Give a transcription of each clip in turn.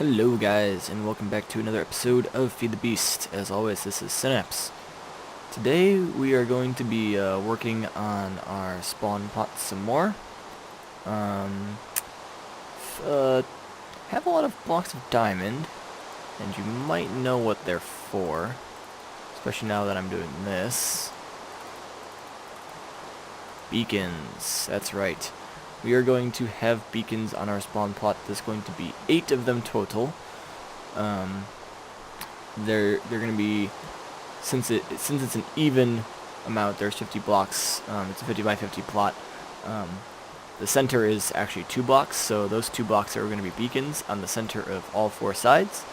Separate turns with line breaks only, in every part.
Hello guys, and welcome back to another episode of Feed the Beast. As always, this is Synapse. Today we are going to be working on our spawn pot some more. Um, have a lot of blocks of diamond, and you might know what they're for, especially now that I'm doing this. Beacons, that's right. We are going to have beacons on our spawn plot. There's going to be 8 of them total. They're going to be, since it's an even amount, there's 50 blocks. It's a 50 by 50 plot. The center is actually 2 blocks, so those 2 blocks are going to be beacons on the center of all 4 sides.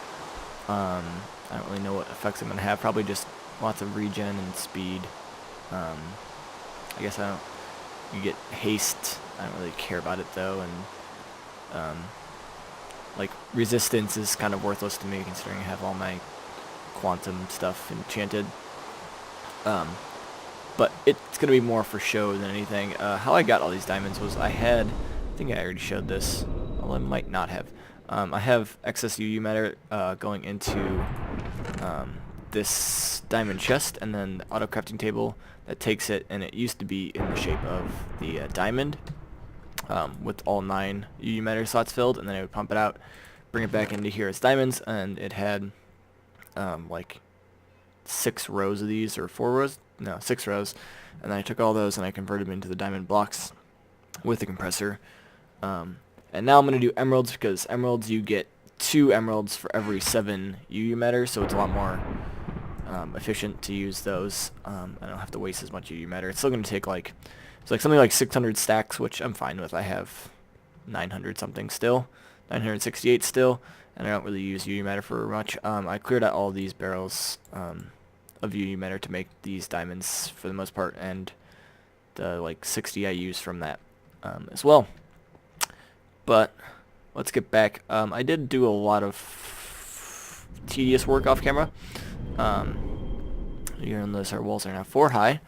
I don't really know what effects I'm going to have. Probably just lots of regen and speed. I guess you get haste. I don't really care about it though, and like resistance is kind of worthless to me considering I have all my quantum stuff enchanted. But it's gonna be more for show than anything. How I got all these diamonds was I think I already showed this, although I might not have. I have excess UU matter going into this diamond chest, and then the auto crafting table that takes it, and it used to be in the shape of the diamond with all 9 UU matter slots filled, and then I would pump it out, bring it back into here as diamonds, and it had like 6 rows of these, or 4 rows? No, 6 rows, and then I took all those and I converted them into the diamond blocks with the compressor. And now I'm going to do emeralds, because emeralds, you get 2 emeralds for every 7 UU matter, so it's a lot more efficient to use those. I don't have to waste as much UU matter. It's still going to take something like 600 stacks, which I'm fine with. I have 900 something still, 968 still, and I don't really use UU matter for much. I cleared out all these barrels of UU matter to make these diamonds for the most part, and the like 60 I use from that as well. But let's get back. I did do a lot of tedious work off camera. You're gonna notice our walls are now 4 high,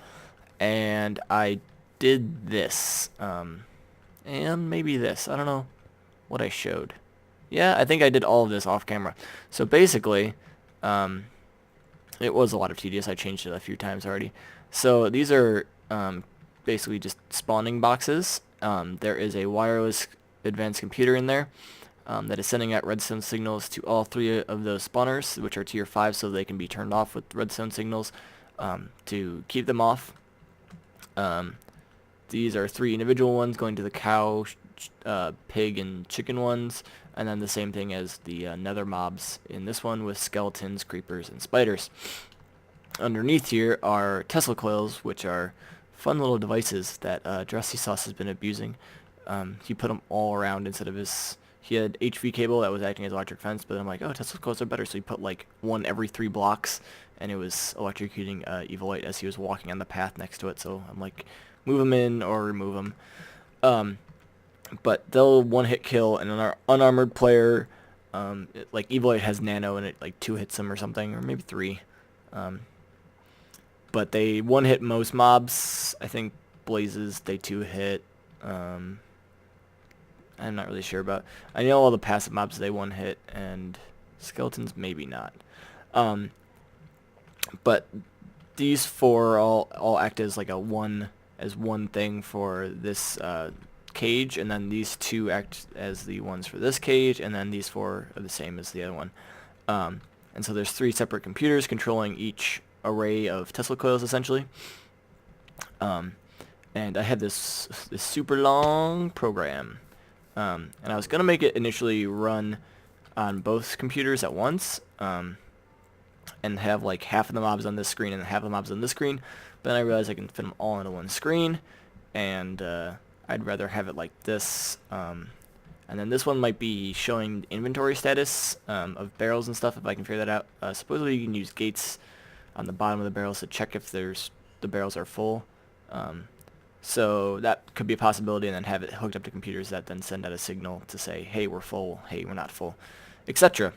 and I did this, and maybe this. I don't know what I showed. Yeah, I think I did all of this off camera. So basically, it was a lot of tedious. I changed it a few times already. So these are basically just spawning boxes. There is a wireless advanced computer in there that is sending out redstone signals to all 3 of those spawners, which are tier 5, so they can be turned off with redstone signals to keep them off. These are 3 individual ones going to the cow, pig, and chicken ones, and then the same thing as the nether mobs in this one with skeletons, creepers, and spiders. Underneath here are Tesla coils, which are fun little devices that Dressy Sauce has been abusing. He put them all around instead of he had HV cable that was acting as electric fence, but I'm like, oh, Tesla coils are better, so he put like 1 every 3 blocks, and it was electrocuting Evilite as he was walking on the path next to it, so I'm like, move them in or remove them. But they'll 1-hit kill, and an unarmored player, like Evilite has nano, and it like 2 hits them or something, or maybe 3. But they 1-hit most mobs. I think blazes they 2-hit. I'm not really sure about. I know all the passive mobs they 1-hit, and skeletons maybe not. But these 4 all act as like one thing for this cage, and then these 2 act as the ones for this cage, and then these 4 are the same as the other one. And so there's 3 separate computers controlling each array of Tesla coils essentially. And I had this super long program, and I was gonna make it initially run on both computers at once, and have like half of the mobs on this screen and half of the mobs on this screen. But then I realized I can fit them all into one screen, and I'd rather have it like this. And then this one might be showing inventory status of barrels and stuff if I can figure that out. Supposedly you can use gates on the bottom of the barrels to check if the barrels are full. So that could be a possibility, and then have it hooked up to computers that then send out a signal to say, hey, we're full, hey, we're not full, etc.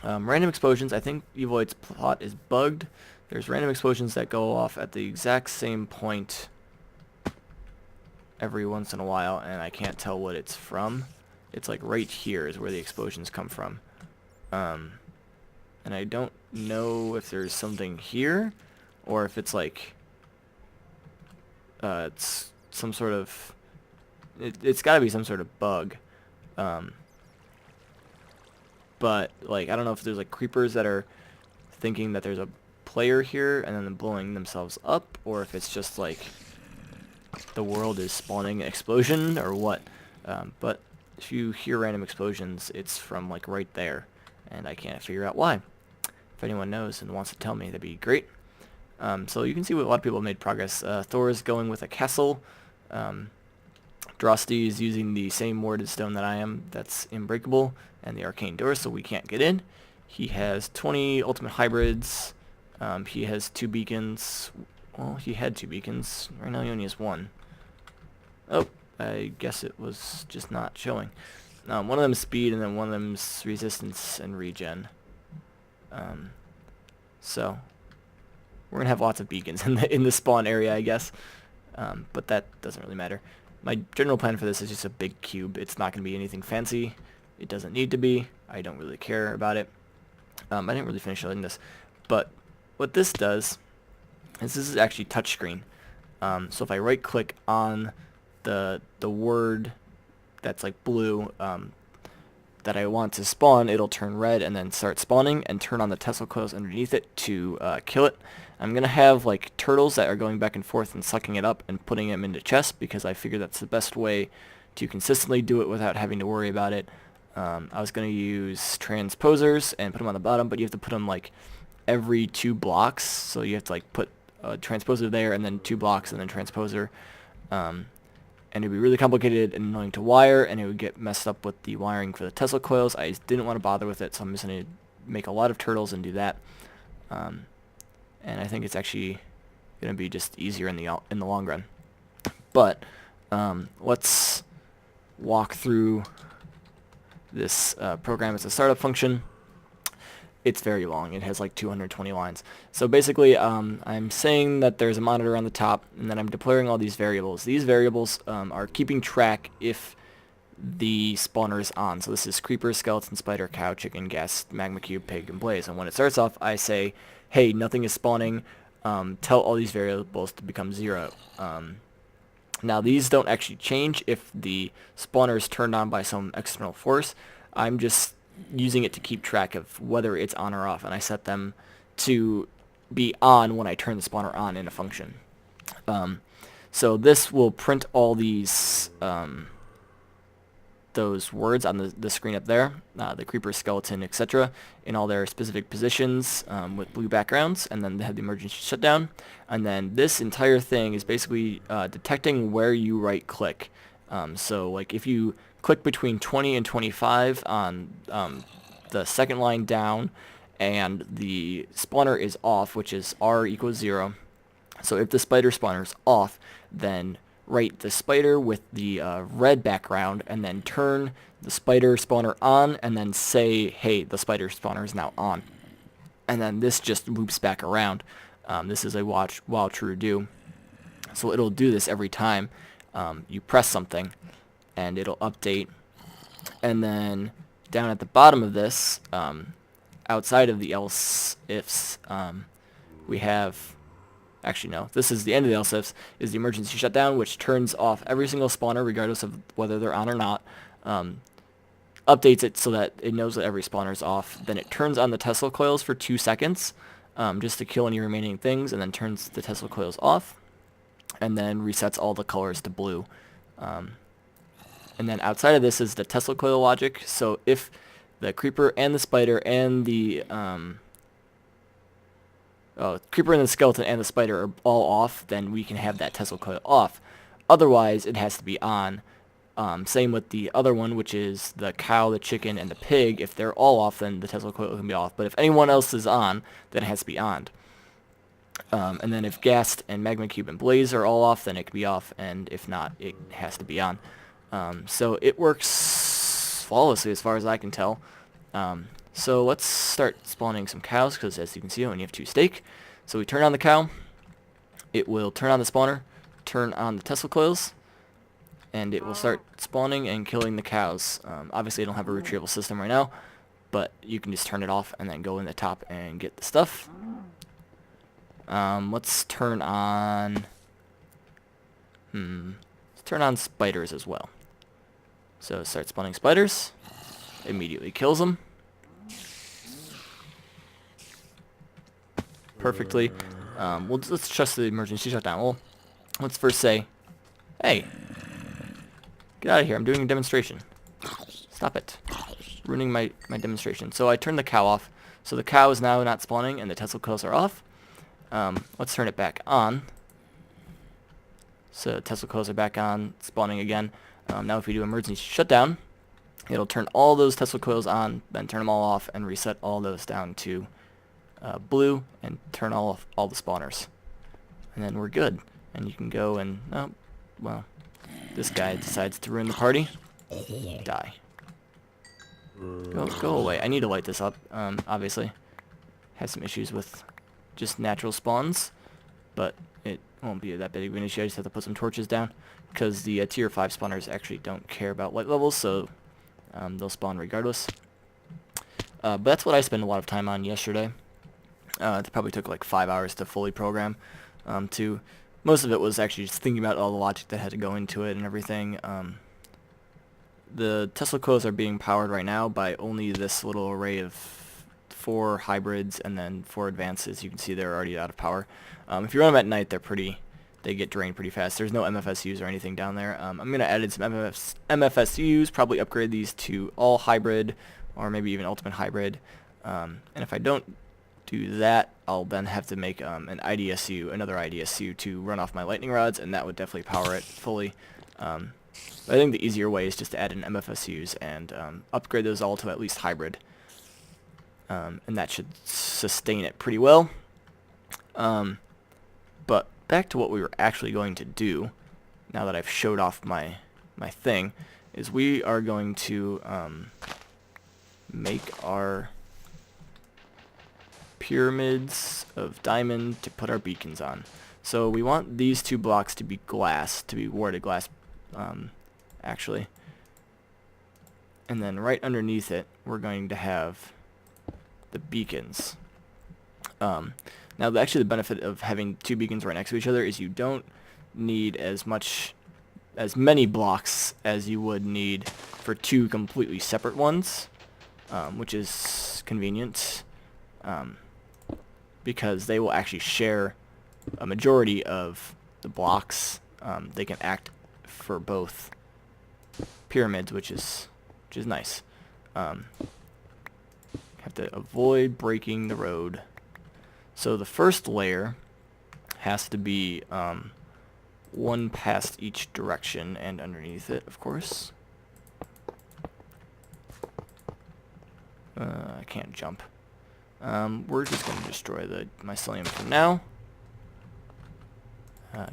Random explosions. I think Evoid's plot is bugged. There's random explosions that go off at the exact same point every once in a while, and I can't tell what it's from. It's like right here is where the explosions come from. And I don't know if there's something here, or if it's like, it's some sort of, it's gotta be some sort of bug. But like, I don't know if there's like creepers that are thinking that there's a player here and then blowing themselves up, or if it's just like the world is spawning an explosion or what. But if you hear random explosions, it's from like right there, and I can't figure out why. If anyone knows and wants to tell me, that'd be great. So you can see a lot of people have made progress. Thor is going with a castle. Drosty is using the same warded stone that I am, that's unbreakable, and the arcane door, so we can't get in. He has 20 ultimate hybrids. He has 2 beacons. Well, he had 2 beacons. Right now he only has 1. Oh, I guess it was just not showing. One of them is speed, and then one of them's resistance and regen. So we're gonna have lots of beacons in the spawn area, I guess. But that doesn't really matter. My general plan for this is just a big cube. It's not gonna be anything fancy. It doesn't need to be. I don't really care about it. I didn't really finish loading this, but what this does is this is actually touchscreen. So if I right click on the word that's like blue that I want to spawn, it'll turn red and then start spawning and turn on the Tesla coils underneath it to kill it. I'm gonna have like turtles that are going back and forth and sucking it up and putting them into chests, because I figure that's the best way to consistently do it without having to worry about it. I was going to use transposers and put them on the bottom, but you have to put them like every 2 blocks, so you have to like put a transposer there and then 2 blocks and then transposer, and it'd be really complicated and annoying to wire, and it would get messed up with the wiring for the Tesla coils. I didn't want to bother with it, so I'm just going to make a lot of turtles and do that, and I think it's actually going to be just easier in the long run. But let's walk through this program. It's a startup function. It's very long. It has like 220 lines. So basically, I'm saying that there's a monitor on the top, and then I'm deploying all these variables. These variables are keeping track if the spawner is on. So this is creeper, skeleton, spider, cow, chicken, ghast, magma cube, pig, and blaze. And when it starts off, I say, hey, nothing is spawning. Tell all these variables to become 0. Now these don't actually change if the spawner is turned on by some external force. I'm just using it to keep track of whether it's on or off, and I set them to be on when I turn the spawner on in a function. So this will print all these those words on the screen up there, the creeper, skeleton, etc., in all their specific positions with blue backgrounds, and then they have the emergency shutdown. And then this entire thing is basically detecting where you right click. So like if you click between 20 and 25 on the second line down, and the spawner is off, which is R equals 0. So if the spider spawner is off, then write the spider with the red background, and then turn the spider spawner on, and then say, hey, the spider spawner is now on. And then this just loops back around. This is a while true do. So it'll do this every time you press something, and it'll update. And then down at the bottom of this, outside of the else ifs, we have, actually no, this is the end of the else ifs, is the emergency shutdown, which turns off every single spawner regardless of whether they're on or not. Updates it so that it knows that every spawner is off. Then it turns on the Tesla coils for 2 seconds just to kill any remaining things, and then turns the Tesla coils off, and then resets all the colors to blue. And then outside of this is the Tesla coil logic. So if the creeper and the spider and the creeper and the skeleton and the spider are all off, then we can have that Tesla coil off. Otherwise, it has to be on. Same with the other one, which is the cow, the chicken, and the pig. If they're all off, then the Tesla coil can be off. But if anyone else is on, then it has to be on. And then if Ghast and Magma Cube and Blaze are all off, then it can be off. And if not, it has to be on. So it works flawlessly as far as I can tell. So let's start spawning some cows, because as you can see, I only have 2 steak. So we turn on the cow. It will turn on the spawner, turn on the Tesla coils, and it will start spawning and killing the cows. Obviously I don't have a retrieval system right now, but you can just turn it off and then go in the top and get the stuff. Let's turn on spiders as well. So start spawning spiders, immediately kills them perfectly. Let's trust the emergency shutdown. Well, let's first say, hey, get out of here, I'm doing a demonstration. Stop it. Ruining my demonstration. So I turned the cow off. So the cow is now not spawning and the Tesla coils are off. Let's turn it back on. So Tesla coils are back on, spawning again. Now if we do emergency shutdown, it'll turn all those Tesla coils on, then turn them all off, and reset all those down to blue, and turn all the spawners. And then we're good. And you can go and, oh, well, this guy decides to ruin the party. Die. Go away. I need to light this up, obviously. Has some issues with just natural spawns, but it won't be that big of an issue. I just have to put some torches down, because the tier 5 spawners actually don't care about light levels, so they'll spawn regardless. But that's what I spent a lot of time on yesterday. It probably took like 5 hours to fully program. Most of it was actually just thinking about all the logic that had to go into it and everything. The Tesla coils are being powered right now by only this little array of 4 hybrids and then 4 advances. You can see they're already out of power. If you run them at night, they get drained pretty fast. There's no MFSUs or anything down there. I'm going to add in some MFSUs, probably upgrade these to all hybrid or maybe even ultimate hybrid. And if I don't do that, I'll then have to make another IDSU to run off my lightning rods, and that would definitely power it fully. But I think the easier way is just to add in MFSUs and upgrade those all to at least hybrid. And that should sustain it pretty well. But back to what we were actually going to do, now that I've showed off my thing, is we are going to make our pyramids of diamond to put our beacons on. So we want these 2 blocks to be glass, to be warded glass, actually. And then right underneath it, we're going to have the beacons. Now, actually, the benefit of having 2 beacons right next to each other is you don't need as many blocks as you would need for 2 completely separate ones, which is convenient, because they will actually share a majority of the blocks. They can act for both pyramids, which is nice. Have to avoid breaking the road. So the first layer has to be 1 past each direction and underneath it, of course. I can't jump. We're just going to destroy the mycelium for now.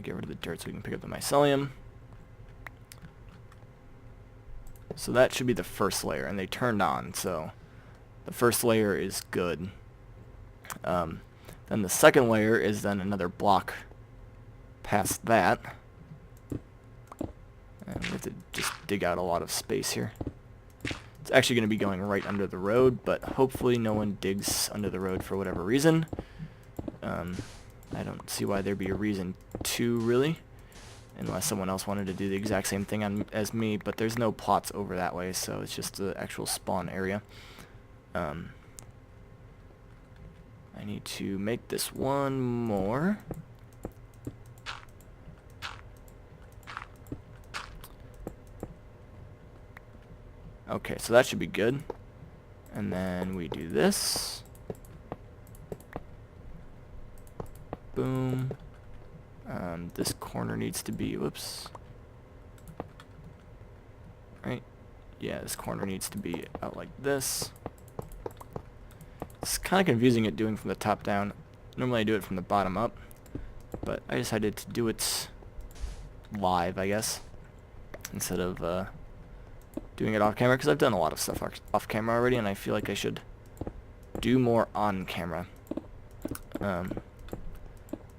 Get rid of the dirt so we can pick up the mycelium. So that should be the first layer, and they turned on, so the first layer is good. Then the second layer is then another block past that. And we have to just dig out a lot of space here. It's actually going to be going right under the road, but hopefully no one digs under the road for whatever reason. I don't see why there'd be a reason to, really, unless someone else wanted to do the exact same thing as me, but there's no plots over that way, so it's just the actual spawn area. I need to make this one more. Okay, so that should be good. And then we do this. Boom. This corner needs to be, whoops. Right? Yeah, this corner needs to be out like this. It's kind of confusing it doing from the top down. Normally I do it from the bottom up, but I decided to do it live, I guess, instead of doing it off camera, because I've done a lot of stuff off camera already, and I feel like I should do more on camera.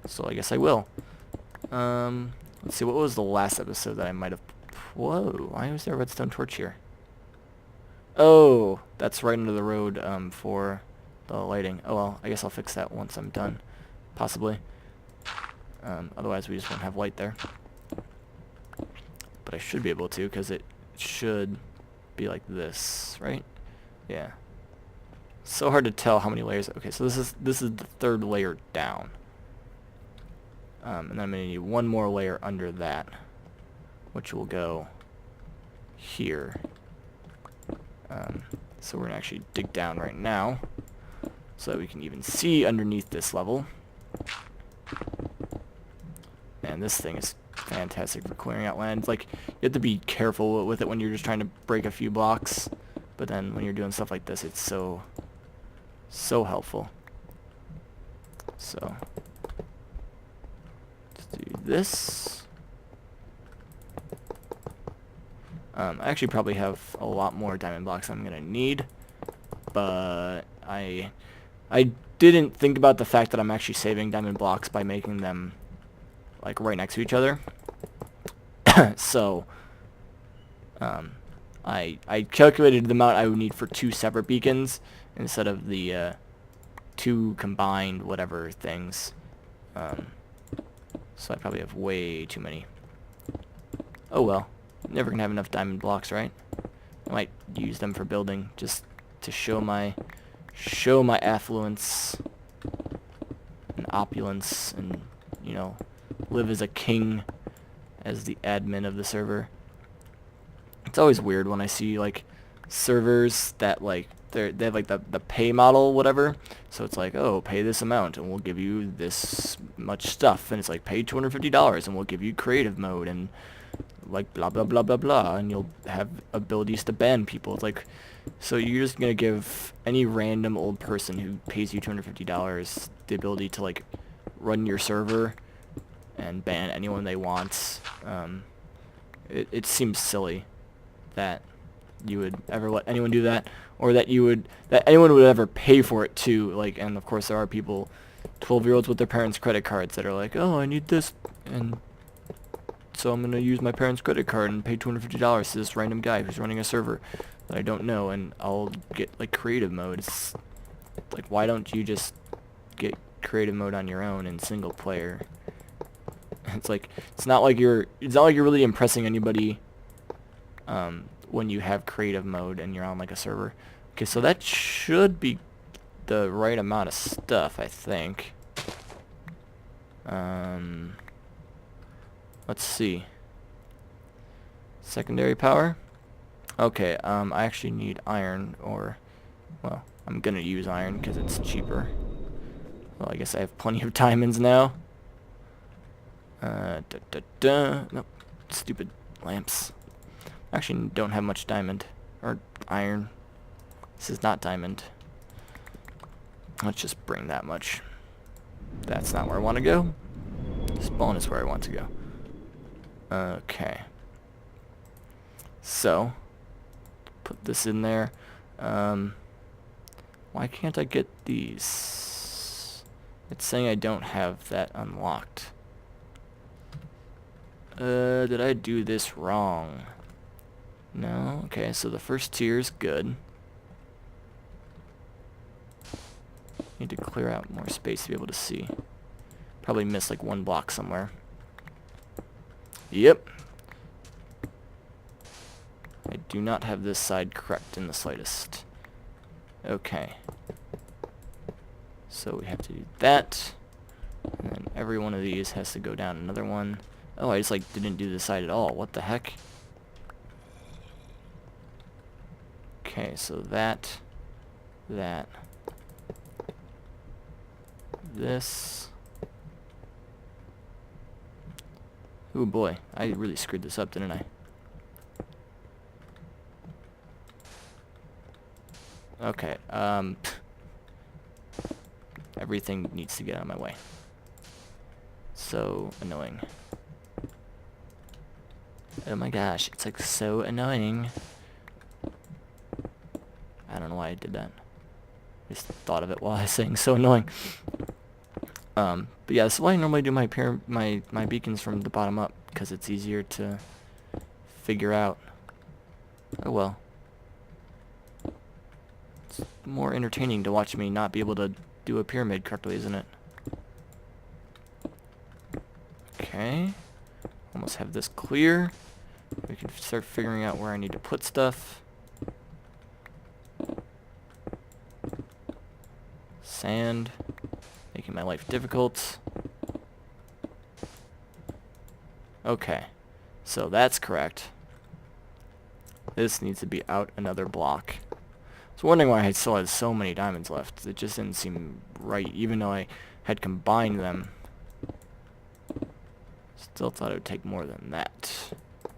So I guess I will. Let's see, what was the last episode that I might have Whoa, why was there a redstone torch here? Oh, that's right under the road for the lighting. Oh well, I guess I'll fix that once I'm done, possibly. Otherwise we just won't have light there. But I should be able to, because it should be like this, right? Yeah. So hard to tell how many layers. Okay, so this is the third layer down. And then I'm gonna need one more layer under that, which will go here. So we're gonna actually dig down right now, so that we can even see underneath this level. And this thing is fantastic for clearing out land. Like, you have to be careful with it when you're just trying to break a few blocks, but then when you're doing stuff like this, it's so helpful. So let's do this. I actually probably have a lot more diamond blocks I'm gonna need, but I didn't think about the fact that I'm actually saving diamond blocks by making them like right next to each other. So I calculated the amount I would need for 2 separate beacons instead of the 2 combined whatever things. So I probably have way too many. Oh well, never gonna have enough diamond blocks, right? I might use them for building just to show my affluence and opulence, and you know, live as a king as the admin of the server. It's always weird when I see like servers that like they have like the pay model, whatever. So it's like, oh, pay this amount and we'll give you this much stuff, and it's like pay $250 and we'll give you creative mode and like blah blah blah blah blah, and you'll have abilities to ban people. It's like, so you're just gonna give any random old person who pays you $250 the ability to like run your server and ban anyone they want. It seems silly that you would ever let anyone do that, or that anyone would ever pay for it too. Like, and of course there are people, 12-year-olds with their parents' credit cards, that are like, oh, I need this, and so I'm gonna use my parents' credit card and pay $250 to this random guy who's running a server that I don't know, and I'll get like creative mode. It's like, why don't you just get creative mode on your own in single player? It's like, it's not like you're really impressing anybody when you have creative mode and you're on like a server. Okay, so that should be the right amount of stuff, I think. Let's see. Secondary power. Okay, I actually need iron, or, well, I'm gonna use iron because it's cheaper. Well, I guess I have plenty of diamonds now. Nope, stupid lamps. Actually, don't have much diamond or iron. This is not diamond. Let's just bring that much. That's not where I want to go. Spawn is where I want to go. Okay. So, put this in there. Why can't I get these? It's saying I don't have that unlocked. Did I do this wrong? No? Okay, so the first tier is good. Need to clear out more space to be able to see. Probably missed like 1 block somewhere. Yep. I do not have this side correct in the slightest. Okay. So we have to do that. And then every one of these has to go down another one. Oh, I just like didn't do this side at all. What the heck? Okay, so that, this. Ooh boy, I really screwed this up, didn't I? Okay, everything needs to get out of my way. So annoying. Oh my gosh, it's like so annoying. I don't know why I did that. I just thought of it while I was saying so annoying. But yeah, this is why I normally do my beacons from the bottom up, because it's easier to figure out. Oh well. It's more entertaining to watch me not be able to do a pyramid correctly, isn't it? Okay. Almost have this clear. We can start figuring out where I need to put stuff. Sand. Making my life difficult. Okay. So that's correct. This needs to be out another block. I was wondering why I still had so many diamonds left. It just didn't seem right, even though I had combined them. Still thought it would take more than that.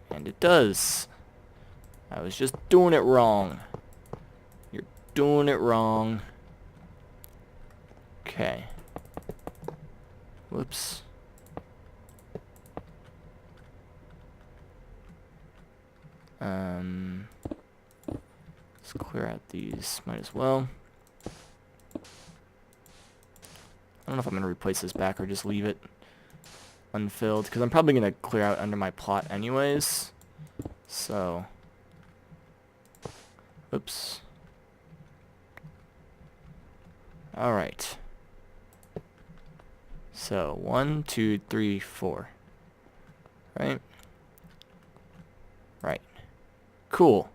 And it does. I was just doing it wrong. You're doing it wrong. Okay. Whoops. Let's clear out these. Might as well. I don't know if I'm going to replace this back or just leave it unfilled, because I'm probably going to clear out under my plot anyways. So. Oops. Alright. So, 1, 2, 3, 4. Right? Right. Cool.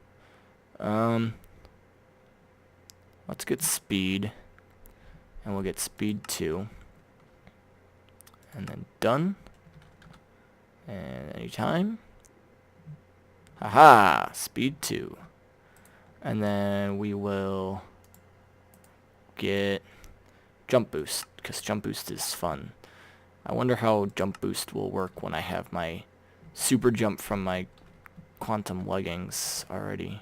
Let's get speed. And we'll get speed 2. And then done. And anytime. Haha! Speed 2. And then we will get jump boost, because jump boost is fun. I wonder how jump boost will work when I have my super jump from my quantum leggings already.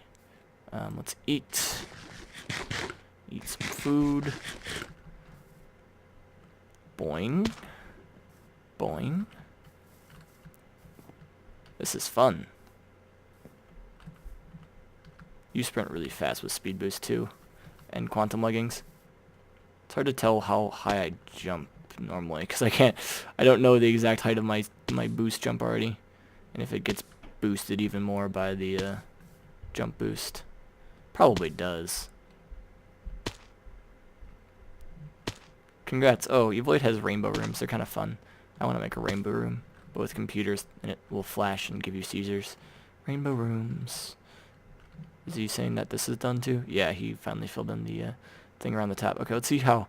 Let's eat. Eat some food. Boing. Boing. This is fun. You sprint really fast with speed boost too, and quantum leggings. It's hard to tell how high I jump normally, because I don't know the exact height of my boost jump already, and if it gets boosted even more by the jump boost. Probably does. Congrats. Oh, Evoid has rainbow rooms. They're kind of fun. I want to make a rainbow room, but with computers, and it will flash and give you Caesars. Rainbow rooms. Is he saying that this is done too? Yeah, he finally filled in the thing around the top. Okay, let's see how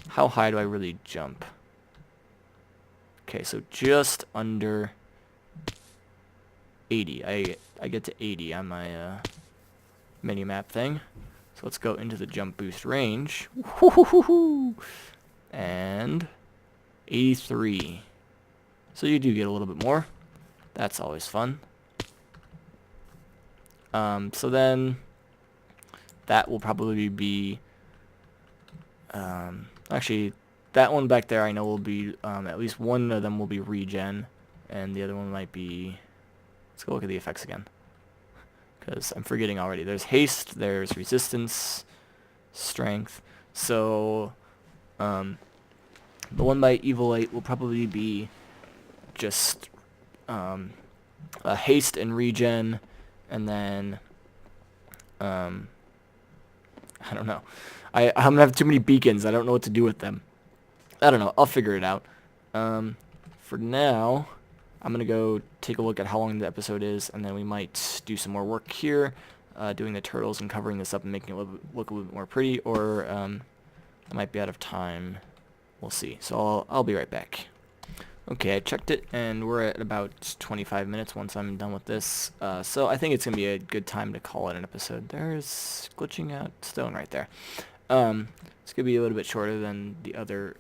high do I really jump. Okay, so just under 80. I get to 80 on my mini map thing. So let's go into the jump boost range. And 83. So you do get a little bit more. That's always fun. So then that will probably be actually that one back there I know will be at least one of them will be regen, and the other one might be, let's go look at the effects again, because I'm forgetting already. There's haste, there's resistance, strength. So the one by Evil 8 will probably be just haste and regen. And then, I don't know. I'm going to have too many beacons. I don't know what to do with them. I don't know. I'll figure it out. For now, I'm going to go take a look at how long the episode is, and then we might do some more work here, doing the turtles and covering this up and making it look a little bit more pretty, or I might be out of time. We'll see. So I'll be right back. Okay, I checked it, and we're at about 25 minutes once I'm done with this. So I think it's going to be a good time to call it an episode. There's glitching out stone right there. It's going to be a little bit shorter than the other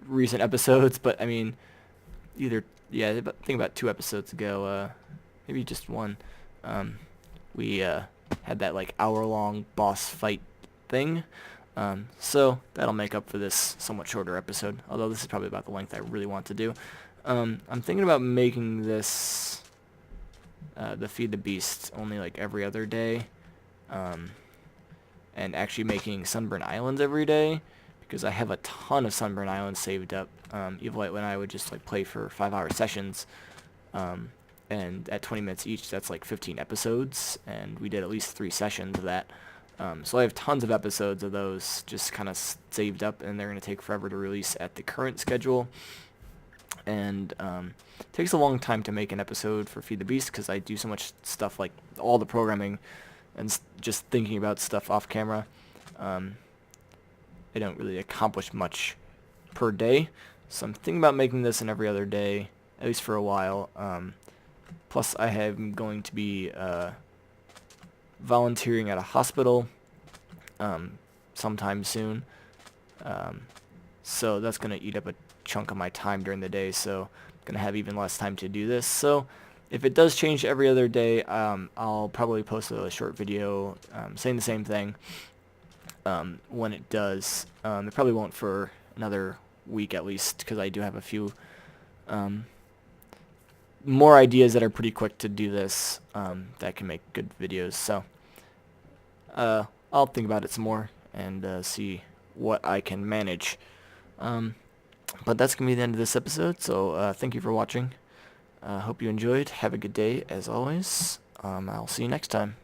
recent episodes, but I mean, I think about 2 episodes ago, maybe just one, we had that like hour-long boss fight thing. So that'll make up for this somewhat shorter episode, although this is probably about the length I really want to do. I'm thinking about making this the Feed the Beast only like every other day, and actually making Sunburn Islands every day, because I have a ton of Sunburn Islands saved up. Evil Light and I would just like play for 5-hour sessions, and at 20 minutes each, that's like 15 episodes, and we did at least 3 sessions of that. So I have tons of episodes of those just kind of saved up, and they're going to take forever to release at the current schedule. And it takes a long time to make an episode for Feed the Beast because I do so much stuff, like all the programming and just thinking about stuff off camera. I don't really accomplish much per day, so I'm thinking about making this an every other day, at least for a while. Plus I am going to be volunteering at a hospital sometime soon, so that's going to eat up a chunk of my time during the day, so I'm going to have even less time to do this. So if it does change every other day, I'll probably post a short video saying the same thing when it does. It probably won't for another week at least, because I do have a few more ideas that are pretty quick to do this that can make good videos. So I'll think about it some more and see what I can manage. But that's going to be the end of this episode, so thank you for watching. Hope you enjoyed. Have a good day, as always. I'll see you next time.